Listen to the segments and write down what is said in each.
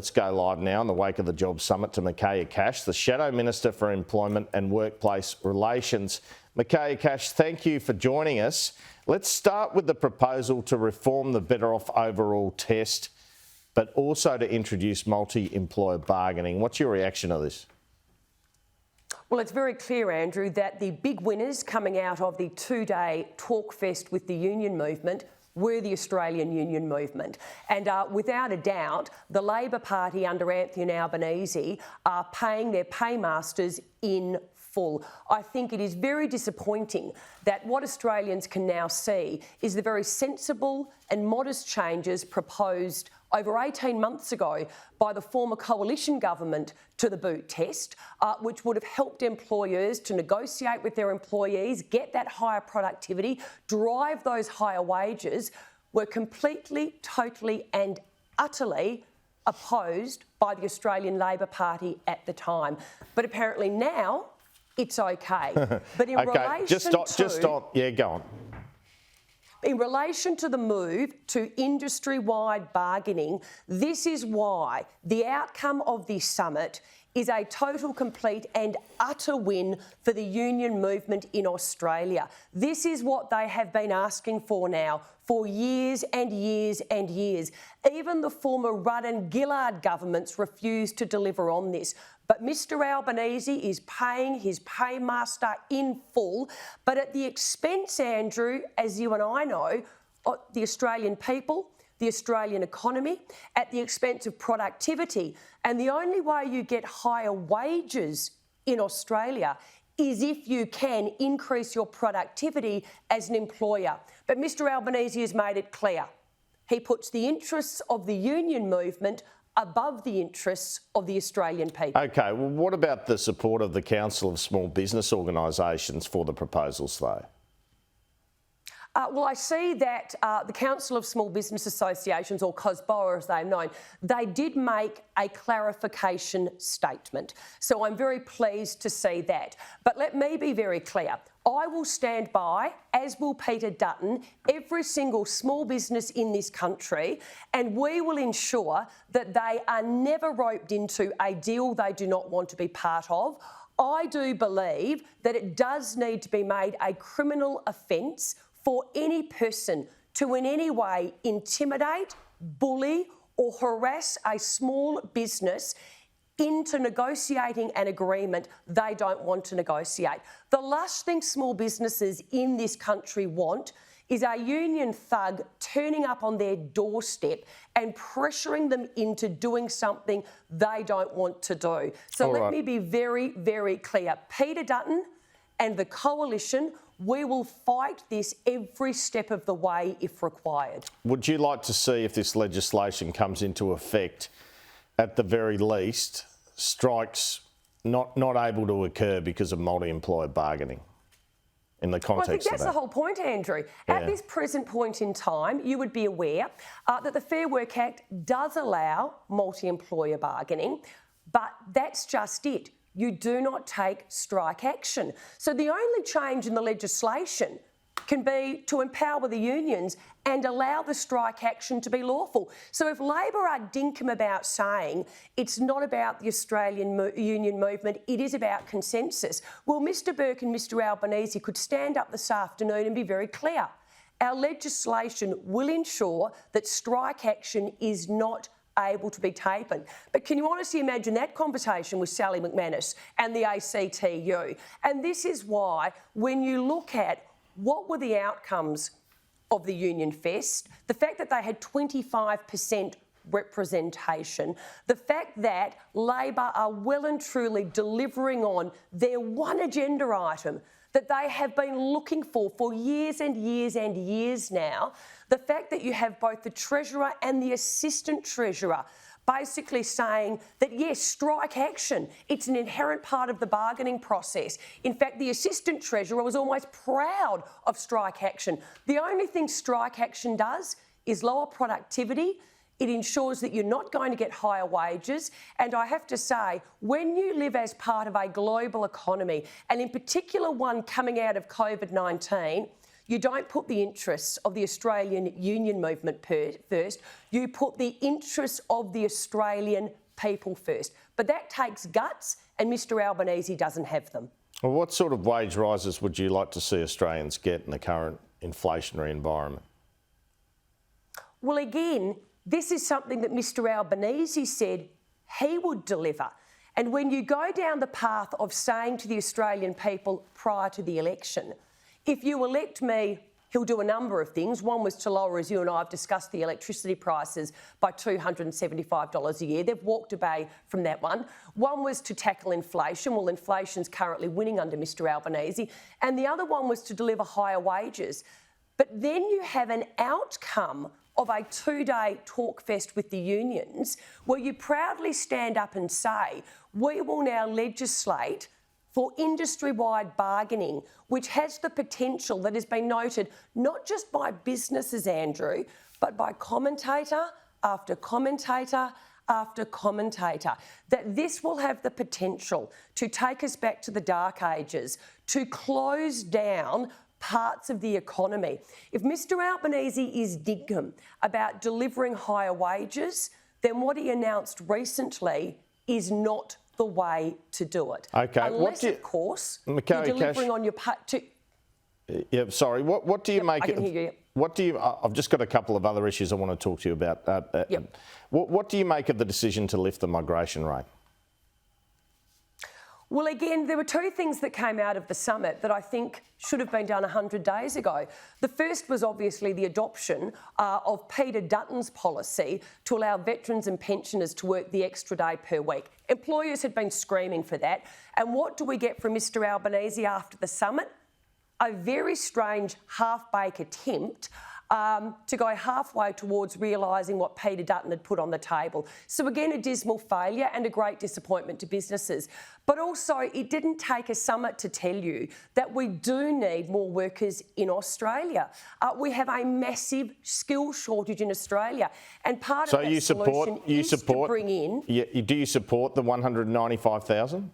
Let's go live now in the wake of the Jobs Summit to Michaelia Cash, the Shadow Minister for Employment and Workplace Relations. Michaelia Cash, thank you for joining us. Let's start with the proposal to reform the Better Off Overall test, but also to introduce multi-employer bargaining. What's your reaction to this? Well, it's very clear, Andrew, that the big winners coming out of the two-day talk fest with the union movement were the Australian union movement. And without a doubt, the Labor Party under Anthony Albanese are paying their paymasters in full. I think it is very disappointing that what Australians can now see is the very sensible and modest changes proposed over 18 months ago by the former coalition government to the boot test, which would have helped employers to negotiate with their employees, get that higher productivity, drive those higher wages, were completely, totally and utterly opposed by the Australian Labor Party at the time. But apparently now it's okay. But in go on. In relation to the move to industry-wide bargaining, this is why the outcome of this summit is a total, complete and utter win for the union movement in Australia. This is what they have been asking for now for years and years and years. Even the former Rudd and Gillard governments refused to deliver on this. But Mr Albanese is paying his paymaster in full, but at the expense, Andrew, as you and I know, of the Australian people, the Australian economy, at the expense of productivity. And the only way you get higher wages in Australia is if you can increase your productivity as an employer. But Mr Albanese has made it clear. He puts the interests of the union movement above the interests of the Australian people. OK, well, what about the support of the Council of Small Business Organisations for the proposals, though? Well, I see that the Council of Small Business Associations, or COSBOA as they're known, they did make a clarification statement. So I'm very pleased to see that. But let me be very clear. I will stand by, as will Peter Dutton, every single small business in this country, and we will ensure that they are never roped into a deal they do not want to be part of. I do believe that it does need to be made a criminal offence for any person to in any way intimidate, bully or harass a small business into negotiating an agreement they don't want to negotiate. The last thing small businesses in this country want is a union thug turning up on their doorstep and pressuring them into doing something they don't want to do. So let me be very, very clear. Peter Dutton and the coalition, we will fight this every step of the way if required. Would you like to see, if this legislation comes into effect, at the very least, strikes not able to occur because of multi-employer bargaining in the context of that? I think that's the whole point, Andrew. Yeah. At this present point in time, you would be aware that the Fair Work Act does allow multi-employer bargaining, but that's just it. You do not take strike action. So the only change in the legislation can be to empower the unions and allow the strike action to be lawful. So if Labor are dinkum about saying it's not about the Australian union movement, it is about consensus, well, Mr Burke and Mr Albanese could stand up this afternoon and be very clear. Our legislation will ensure that strike action is not able to be taken. But can you honestly imagine that conversation with Sally McManus and the ACTU? And this is why, when you look at what were the outcomes of the Union Fest, the fact that they had 25% representation, the fact that Labor are well and truly delivering on their one agenda item that they have been looking for years and years and years now, the fact that you have both the Treasurer and the Assistant Treasurer basically saying that, yes, strike action, it's an inherent part of the bargaining process. In fact, the Assistant Treasurer was almost proud of strike action. The only thing strike action does is lower productivity. It ensures that you're not going to get higher wages. And I have to say, when you live as part of a global economy, and in particular one coming out of COVID-19, you don't put the interests of the Australian union movement first, you put the interests of the Australian people first. But that takes guts, and Mr Albanese doesn't have them. Well, what sort of wage rises would you like to see Australians get in the current inflationary environment? Well, again, this is something that Mr Albanese said he would deliver. And when you go down the path of saying to the Australian people prior to the election, if you elect me, he'll do a number of things. One was to lower, as you and I have discussed, the electricity prices by $275 a year. They've walked away from that one. One was to tackle inflation. Well, inflation's currently winning under Mr Albanese. And the other one was to deliver higher wages. But then you have an outcome of a 2-day talk fest with the unions where you proudly stand up and say, we will now legislate for industry-wide bargaining, which has the potential that has been noted not just by businesses, Andrew, but by commentator after commentator after commentator, that this will have the potential to take us back to the dark ages, to close down parts of the economy. If Mr Albanese is diggum about delivering higher wages, then what he announced recently is not the way to do it. Okay. Unless, of course, Michaelia you're delivering on your part. Yeah, sorry. What do you make? I can hear you. What do you? I've just got a couple of other issues I want to talk to you about. What do you make of the decision to lift the migration rate? Well, again, there were two things that came out of the summit that I think should have been done 100 days ago. The first was obviously the adoption of Peter Dutton's policy to allow veterans and pensioners to work the extra day per week. Employers had been screaming for that. And what do we get from Mr Albanese after the summit? A very strange half-baked attempt to go halfway towards realising what Peter Dutton had put on the table. So again, a dismal failure and a great disappointment to businesses. But also, it didn't take a summit to tell you that we do need more workers in Australia. We have a massive skill shortage in Australia, and part of that solution is to bring in... Do you support the 195,000?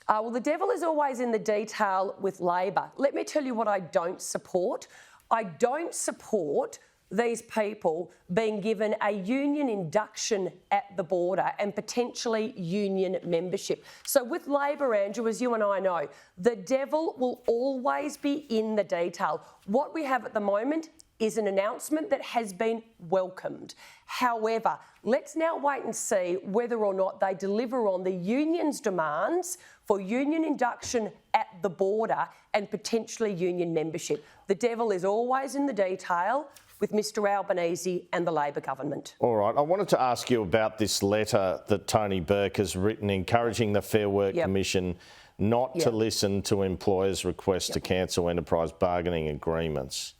Well, the devil is always in the detail with Labor. Let me tell you what I don't support. I don't support these people being given a union induction at the border and potentially union membership. So with Labor, Andrew, as you and I know, the devil will always be in the detail. What we have at the moment is an announcement that has been welcomed. However, let's now wait and see whether or not they deliver on the union's demands for union induction at the border and potentially union membership. The devil is always in the detail with Mr Albanese and the Labor government. All right. I wanted to ask you about this letter that Tony Burke has written encouraging the Fair Work Commission not to listen to employers' requests to cancel enterprise bargaining agreements.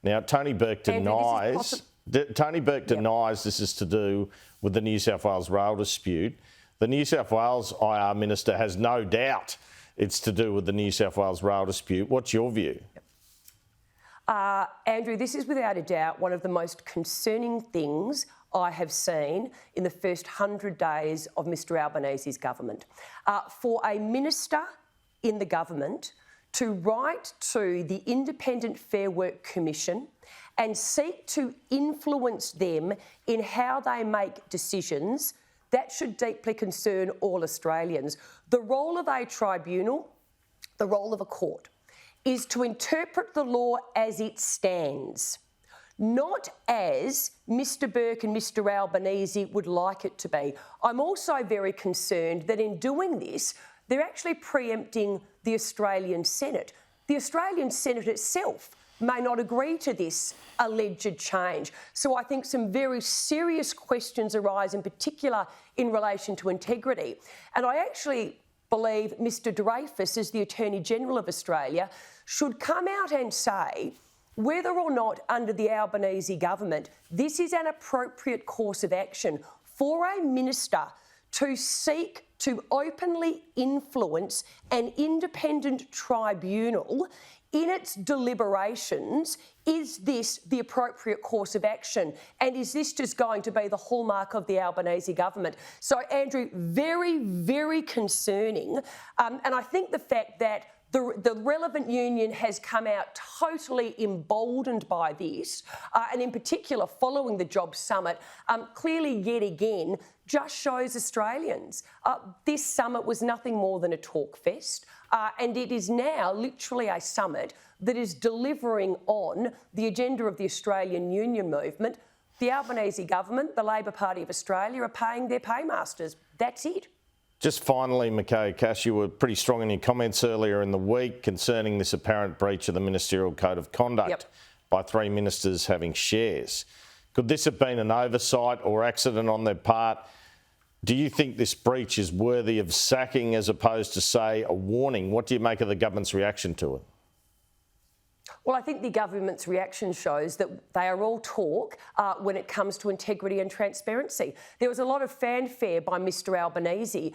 Now, Tony Burke denies this is to do with the New South Wales rail dispute. The New South Wales IR Minister has no doubt it's to do with the New South Wales rail dispute. What's your view? Andrew, this is without a doubt one of the most concerning things I have seen in the first 100 days of Mr Albanese's government. For a minister in the government to write to the Independent Fair Work Commission and seek to influence them in how they make decisions, that should deeply concern all Australians. The role of a tribunal, the role of a court, is to interpret the law as it stands, not as Mr Burke and Mr Albanese would like it to be. I'm also very concerned that in doing this, they're actually preempting the Australian Senate. The Australian Senate itself may not agree to this alleged change. So I think some very serious questions arise, in particular in relation to integrity. And I actually believe Mr Dreyfus, as the Attorney-General of Australia, should come out and say whether or not under the Albanese government this is an appropriate course of action for a minister to seek to openly influence an independent tribunal in its deliberations. Is this the appropriate course of action? And is this just going to be the hallmark of the Albanese government? So, Andrew, very, very concerning. And I think the fact that The relevant union has come out totally emboldened by this, and in particular following the Jobs Summit, clearly yet again just shows Australians this summit was nothing more than a talk fest, and it is now literally a summit that is delivering on the agenda of the Australian union movement. The Albanese government, the Labor Party of Australia, are paying their paymasters. That's it. Just finally, Michaelia Cash, you were pretty strong in your comments earlier in the week concerning this apparent breach of the Ministerial Code of Conduct by 3 ministers having shares. Could this have been an oversight or accident on their part? Do you think this breach is worthy of sacking as opposed to, say, a warning? What do you make of the government's reaction to it? Well, I think the government's reaction shows that they are all talk when it comes to integrity and transparency. There was a lot of fanfare by Mr Albanese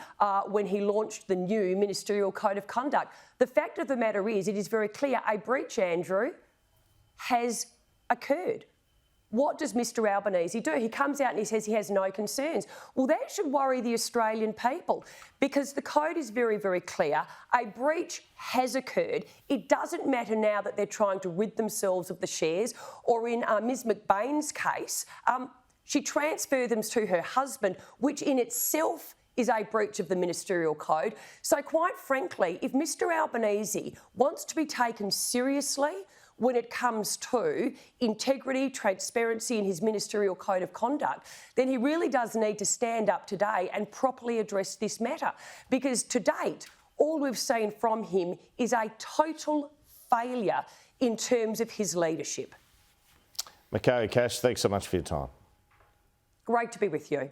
when he launched the new Ministerial Code of Conduct. The fact of the matter is, it is very clear a breach, Andrew, has occurred. What does Mr Albanese do? He comes out and he says he has no concerns. Well, that should worry the Australian people because the code is very, very clear. A breach has occurred. It doesn't matter now that they're trying to rid themselves of the shares, or in Ms McBain's case, she transferred them to her husband, which in itself is a breach of the ministerial code. So quite frankly, if Mr Albanese wants to be taken seriously when it comes to integrity, transparency in his ministerial code of conduct, then he really does need to stand up today and properly address this matter. Because to date, all we've seen from him is a total failure in terms of his leadership. Michaelia Cash, thanks so much for your time. Great to be with you.